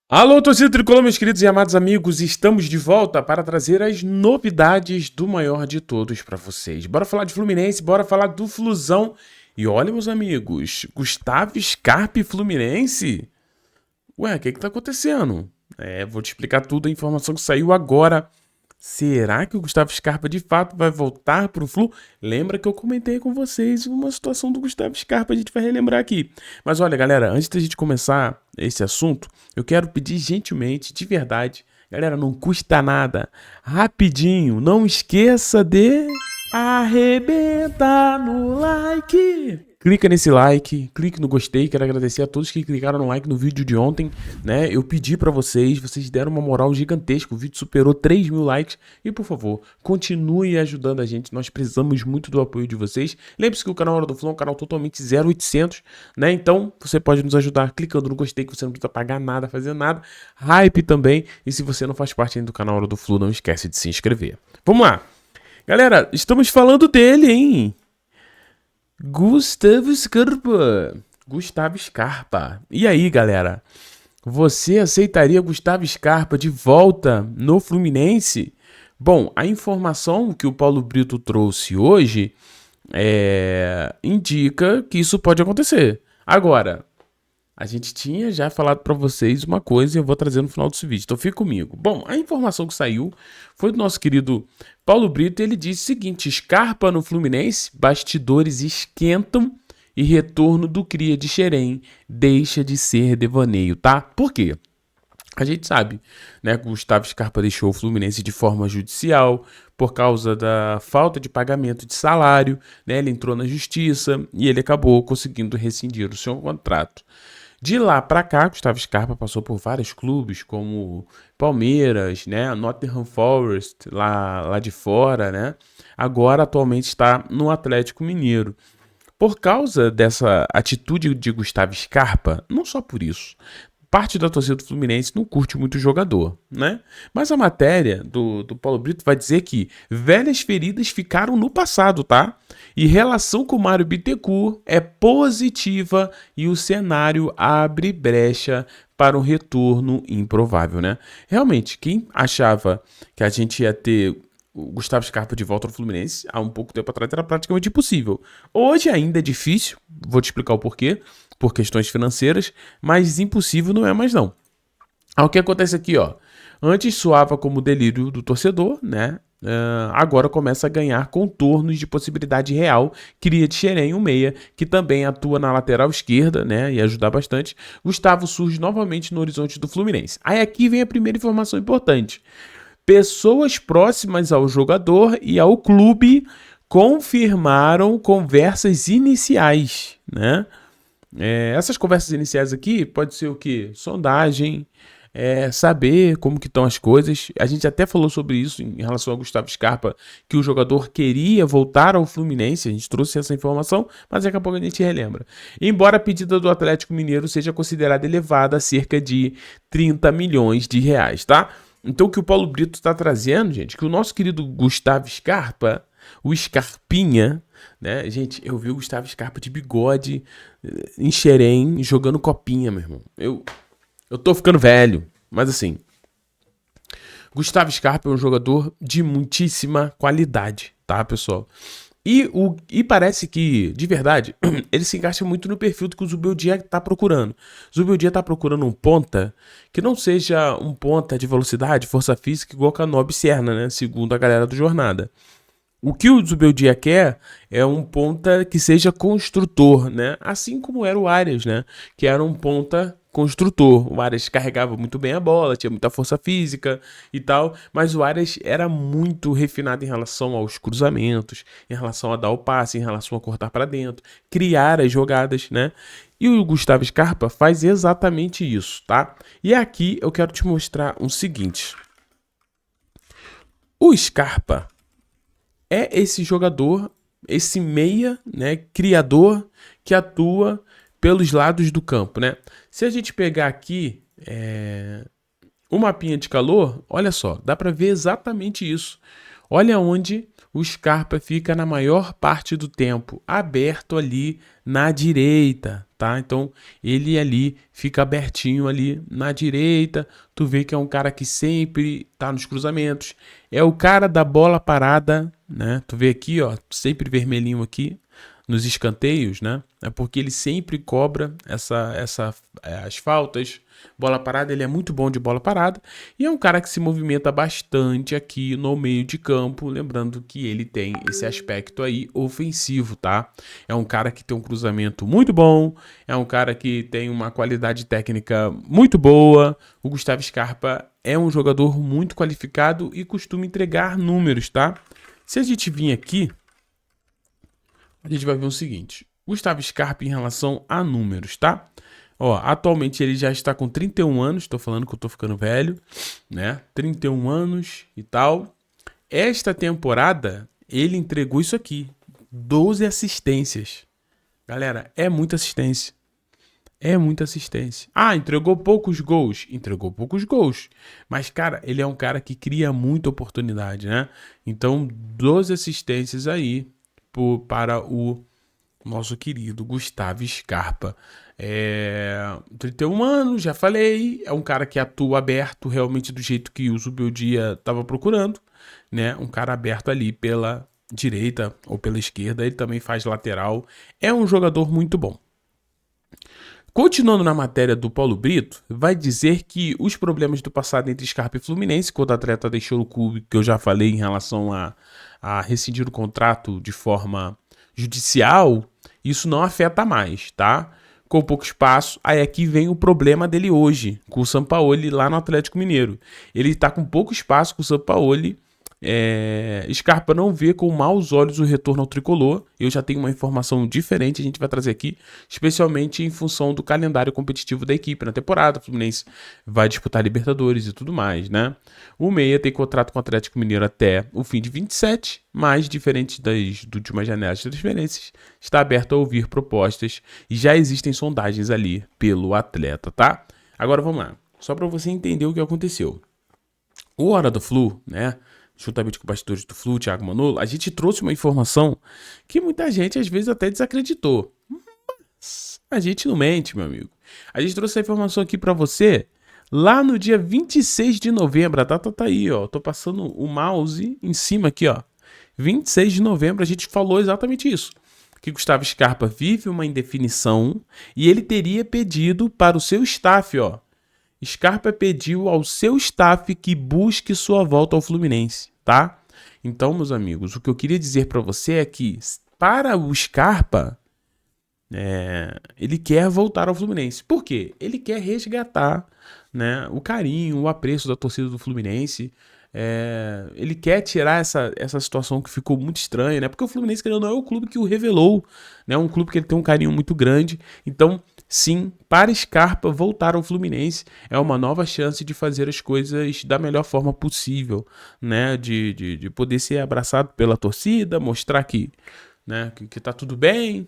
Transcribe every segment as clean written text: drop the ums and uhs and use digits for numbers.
Alô, torcida tricolor, meus queridos e amados amigos, estamos de volta para trazer as novidades do maior de todos para vocês. Bora falar de Fluminense, bora falar do Flusão. E olha, meus amigos, Gustavo Scarpa e Fluminense? Ué, o que tá acontecendo? Vou te explicar tudo, a informação que saiu agora. Será que o Gustavo Scarpa de fato vai voltar pro Flu? Lembra que eu comentei com vocês uma situação do Gustavo Scarpa, a gente vai relembrar aqui. Mas olha, galera, antes da gente começar esse assunto, eu quero pedir gentilmente, de verdade, galera, não custa nada, rapidinho, não esqueça de arrebentar no like. Clica nesse like, clique no gostei, quero agradecer a todos que clicaram no like no vídeo de ontem, né? Eu pedi pra vocês deram uma moral gigantesca, o vídeo superou 3 mil likes e, por favor, continue ajudando a gente, nós precisamos muito do apoio de vocês. Lembre-se que o canal Hora do Flu é um canal totalmente 0800, né? Então, você pode nos ajudar clicando no gostei, que você não precisa pagar nada, fazer nada, hype também, e se você não faz parte ainda do canal Hora do Flu, não esquece de se inscrever. Vamos lá! Galera, estamos falando dele, hein? Gustavo Scarpa. E aí, galera? Você aceitaria Gustavo Scarpa de volta no Fluminense? Bom, a informação que o Paulo Brito trouxe hoje indica que isso pode acontecer. Agora, a gente tinha já falado para vocês uma coisa e eu vou trazer no final desse vídeo, então fica comigo. Bom, a informação que saiu foi do nosso querido Paulo Brito, ele disse o seguinte: Scarpa no Fluminense, bastidores esquentam e retorno do cria de Xerém deixa de ser devaneio, tá? Por quê? A gente sabe, né, que o Gustavo Scarpa deixou o Fluminense de forma judicial por causa da falta de pagamento de salário, né? Ele entrou na justiça e ele acabou conseguindo rescindir o seu contrato. De lá para cá, Gustavo Scarpa passou por vários clubes, como Palmeiras, né, Nottingham Forest, lá de fora, né? Agora, atualmente, está no Atlético Mineiro. Por causa dessa atitude de Gustavo Scarpa, não só por isso, parte da torcida do Fluminense não curte muito o jogador, né? Mas a matéria do Paulo Brito vai dizer que velhas feridas ficaram no passado, tá? E relação com o Mário Bittencourt é positiva e o cenário abre brecha para um retorno improvável, né? Realmente, quem achava que a gente ia ter o Gustavo Scarpa de volta ao Fluminense há um pouco tempo atrás era praticamente impossível. Hoje ainda é difícil, vou te explicar o porquê, por questões financeiras, mas impossível não é mais não. O que acontece aqui, ó, antes soava como delírio do torcedor, né? Agora começa a ganhar contornos de possibilidade real. Cria de Xerém, um meia, que também atua na lateral esquerda, né, e ajudar bastante. Gustavo surge novamente no horizonte do Fluminense. Aí aqui vem a primeira informação importante. Pessoas próximas ao jogador e ao clube confirmaram conversas iniciais, né? Essas conversas iniciais aqui pode ser o quê? Sondagem, saber como que estão as coisas. A gente até falou sobre isso em relação ao Gustavo Scarpa, que o jogador queria voltar ao Fluminense. A gente trouxe essa informação, mas daqui a pouco a gente relembra. Embora a pedida do Atlético Mineiro seja considerada elevada a cerca de 30 milhões de reais, tá? Então o que o Paulo Brito está trazendo, gente, que o nosso querido Gustavo Scarpa, o Scarpinha, né? Gente, eu vi o Gustavo Scarpa de bigode em Xerém jogando copinha, meu irmão. Eu tô ficando velho, mas assim, Gustavo Scarpa é um jogador de muitíssima qualidade, tá, pessoal? E parece que, de verdade, ele se encaixa muito no perfil do que o Zubeldia tá procurando. O Zubeldia tá procurando um ponta que não seja um ponta de velocidade, força física, igual Canobi e Serna, né? Segundo a galera do Jornada. O que o Zubeldia quer é um ponta que seja construtor, né? Assim como era o Arias, né? Que era um ponta construtor. O Arias carregava muito bem a bola, tinha muita força física e tal, mas o Arias era muito refinado em relação aos cruzamentos, em relação a dar o passe, em relação a cortar para dentro, criar as jogadas, né? E o Gustavo Scarpa faz exatamente isso, tá? E aqui eu quero te mostrar o seguinte. O Scarpa é esse jogador, esse meia, né, criador que atua pelos lados do campo, né? Se a gente pegar aqui o mapinha de calor, olha só, dá para ver exatamente isso. Olha onde o Scarpa fica na maior parte do tempo aberto ali na direita, tá? Então ele ali fica abertinho ali na direita. Tu vê que é um cara que sempre tá nos cruzamentos. É o cara da bola parada, né? Tu vê aqui, ó, sempre vermelhinho aqui nos escanteios, né? É porque ele sempre cobra as faltas. Bola parada, ele é muito bom de bola parada. E é um cara que se movimenta bastante aqui no meio de campo. Lembrando que ele tem esse aspecto aí ofensivo, tá? É um cara que tem um cruzamento muito bom. É um cara que tem uma qualidade técnica muito boa. O Gustavo Scarpa é um jogador muito qualificado e costuma entregar números, tá? Se a gente vir aqui, a gente vai ver o seguinte. Gustavo Scarpa em relação a números, tá? Ó, atualmente ele já está com 31 anos, tô falando que eu tô ficando velho, né? 31 anos e tal. Esta temporada ele entregou isso aqui, 12 assistências. Galera, é muita assistência. É muita assistência. Ah, entregou poucos gols. Entregou poucos gols. Mas, cara, ele é um cara que cria muita oportunidade, né? Então, 12 assistências aí para o nosso querido Gustavo Scarpa. 31 anos, já falei. É um cara que atua aberto realmente do jeito que o Zubeldia estava procurando, né? Um cara aberto ali pela direita ou pela esquerda. Ele também faz lateral. É um jogador muito bom. Continuando na matéria do Paulo Brito, vai dizer que os problemas do passado entre Scarpa e Fluminense, quando o atleta deixou o clube, que eu já falei em relação a rescindir o contrato de forma judicial, isso não afeta mais, tá? Com pouco espaço, aí aqui vem o problema dele hoje, com o Sampaoli lá no Atlético Mineiro. Ele tá com pouco espaço com o Sampaoli. Scarpa não vê com maus olhos o retorno ao tricolor. Eu já tenho uma informação diferente, a gente vai trazer aqui, especialmente em função do calendário competitivo da equipe na temporada. O Fluminense vai disputar Libertadores e tudo mais, né? O Meia tem contrato com o Atlético Mineiro até o fim de 27, mas diferente das últimas janelas de transferências, está aberto a ouvir propostas e já existem sondagens ali pelo atleta, tá? Agora vamos lá, só para você entender o que aconteceu. O Hora do Flu, né? Juntamente com o bastidores do Flu, Thiago Manolo, a gente trouxe uma informação que muita gente às vezes até desacreditou. Mas a gente não mente, meu amigo. A gente trouxe essa informação aqui pra você lá no dia 26 de novembro. A data tá aí, ó. Tô passando o mouse em cima aqui, ó. 26 de novembro, a gente falou exatamente isso. Que Gustavo Scarpa vive uma indefinição e ele teria pedido para o seu staff, ó. Scarpa pediu ao seu staff que busque sua volta ao Fluminense, tá? Então, meus amigos, o que eu queria dizer para você é que, para o Scarpa, ele quer voltar ao Fluminense. Por quê? Ele quer resgatar, né, o carinho, o apreço da torcida do Fluminense. Ele quer tirar essa situação que ficou muito estranha, né? Porque o Fluminense, querendo ou não, é o clube que o revelou, né? Um clube que ele tem um carinho muito grande. Então, sim, para Scarpa voltar ao Fluminense é uma nova chance de fazer as coisas da melhor forma possível, né? De poder ser abraçado pela torcida, mostrar né, que tá tudo bem.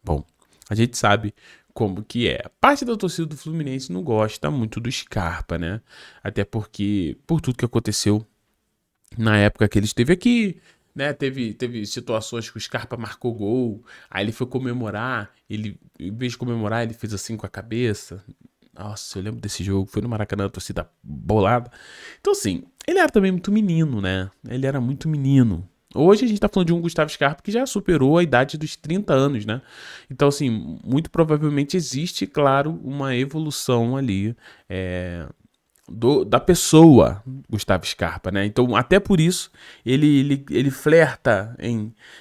Bom, a gente sabe como que é. Parte da torcida do Fluminense não gosta muito do Scarpa, né? Até porque, por tudo que aconteceu na época que ele esteve aqui, né? Teve situações que o Scarpa marcou gol, aí ele foi comemorar, em vez de comemorar, ele fez assim com a cabeça. Nossa, eu lembro desse jogo, foi no Maracanã, a torcida bolada. Então, assim, ele era também muito menino, né? Ele era muito menino. Hoje a gente tá falando de um Gustavo Scarpa que já superou a idade dos 30 anos, né? Então, assim, muito provavelmente existe, claro, uma evolução ali da pessoa Gustavo Scarpa, né? Então, até por isso, ele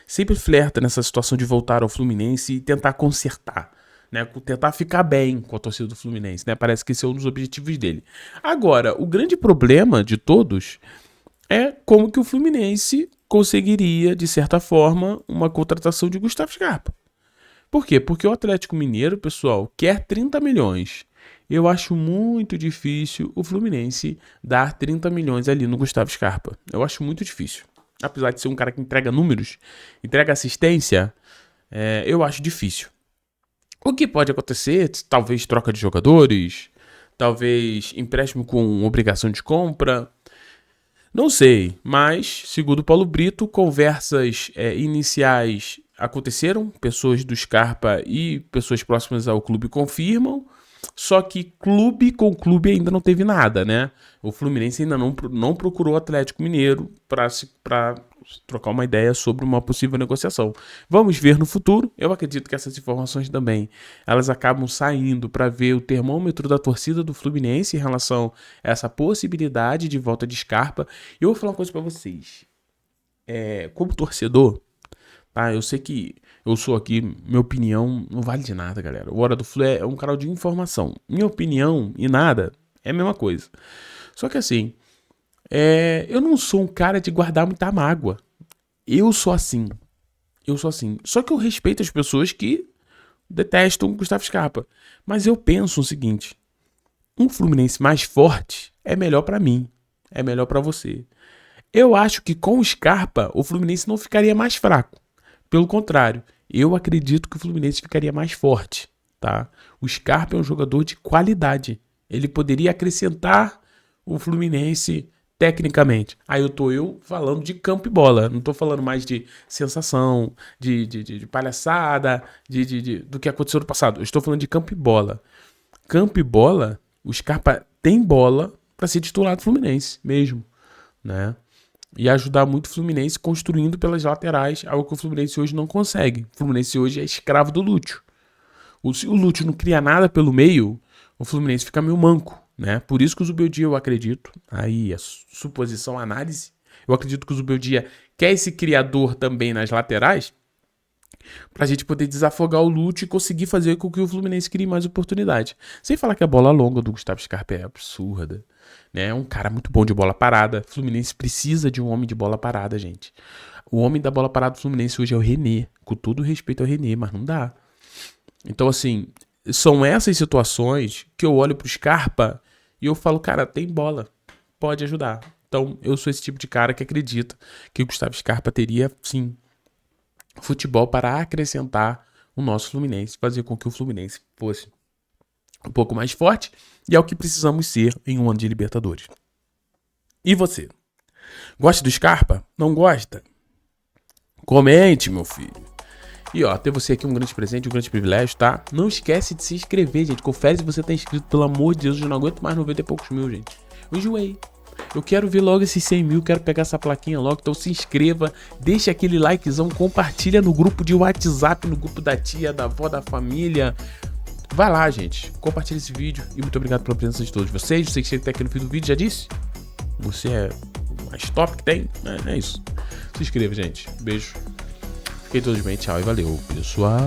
sempre flerta nessa situação de voltar ao Fluminense e tentar consertar, né? Tentar ficar bem com a torcida do Fluminense, né? Parece que esse é um dos objetivos dele. Agora, o grande problema de todos é como que o Fluminense conseguiria, de certa forma, uma contratação de Gustavo Scarpa. Por quê? Porque o Atlético Mineiro, pessoal, quer 30 milhões. Eu acho muito difícil o Fluminense dar 30 milhões ali no Gustavo Scarpa. Eu acho muito difícil. Apesar de ser um cara que entrega números, entrega assistência, eu acho difícil. O que pode acontecer? Talvez troca de jogadores, talvez empréstimo com obrigação de compra. Não sei, mas, segundo Paulo Brito, conversas iniciais aconteceram, pessoas do Scarpa e pessoas próximas ao clube confirmam, só que clube com clube ainda não teve nada, né? O Fluminense ainda não procurou o Atlético Mineiro para trocar uma ideia sobre uma possível negociação. Vamos ver no futuro. Eu acredito que essas informações também elas acabam saindo para ver o termômetro da torcida do Fluminense em relação a essa possibilidade de volta de Scarpa. E eu vou falar uma coisa para vocês. Como torcedor, tá? Eu sei que eu sou aqui, minha opinião não vale de nada, galera. O Hora do Flu é um canal de informação. Minha opinião e nada é a mesma coisa. Só que assim, eu não sou um cara de guardar muita mágoa. Eu sou assim. Só que eu respeito as pessoas que detestam o Gustavo Scarpa. Mas eu penso o seguinte: um Fluminense mais forte é melhor pra mim. É melhor pra você. Eu acho que com o Scarpa, o Fluminense não ficaria mais fraco. Pelo contrário, eu acredito que o Fluminense ficaria mais forte, tá? O Scarpa é um jogador de qualidade. Ele poderia acrescentar o Fluminense tecnicamente. Aí eu falando de campo e bola. Não tô falando mais de sensação, de palhaçada, do que aconteceu no passado. Eu estou falando de campo e bola. Campo e bola, o Scarpa tem bola para ser titular do Fluminense mesmo, né? E ajudar muito o Fluminense construindo pelas laterais, algo que o Fluminense hoje não consegue. O Fluminense hoje é escravo do Lúcio. Se o Lúcio não cria nada pelo meio, o Fluminense fica meio manco, né? Por isso que o Zubeldia, eu acredito, aí a suposição, análise, eu acredito que o Zubeldia quer esse criador também nas laterais, pra gente poder desafogar o Lúcio e conseguir fazer com que o Fluminense crie mais oportunidade. Sem falar que a bola longa do Gustavo Scarpa é absurda, né? É um cara muito bom de bola parada. O Fluminense precisa de um homem de bola parada, gente. O homem da bola parada do Fluminense hoje é o René. Com todo respeito ao René, mas não dá. Então, assim, são essas situações que eu olho pro Scarpa e eu falo, cara, tem bola, pode ajudar. Então, eu sou esse tipo de cara que acredita que o Gustavo Scarpa teria, sim, futebol para acrescentar o nosso Fluminense, fazer com que o Fluminense fosse um pouco mais forte, e é o que precisamos ser em um ano de Libertadores. E você? Gosta do Scarpa? Não gosta? Comente, meu filho. E ó, ter você aqui é um grande presente, um grande privilégio, tá? Não esquece de se inscrever, gente. Confere se você tá inscrito, pelo amor de Deus. Eu não aguento mais 90 e poucos mil, gente. Eu enjoei. Eu quero ver logo esses 100 mil, quero pegar essa plaquinha logo. Então se inscreva, deixa aquele likezão, compartilha no grupo de WhatsApp, no grupo da tia, da avó, da família. Vai lá, gente. Compartilha esse vídeo e muito obrigado pela presença de todos vocês. Você que chega até aqui no fim do vídeo, já disse? Você é o mais top que tem? É isso. Se inscreva, gente. Beijo. Fiquem todos bem, tchau e valeu, pessoal.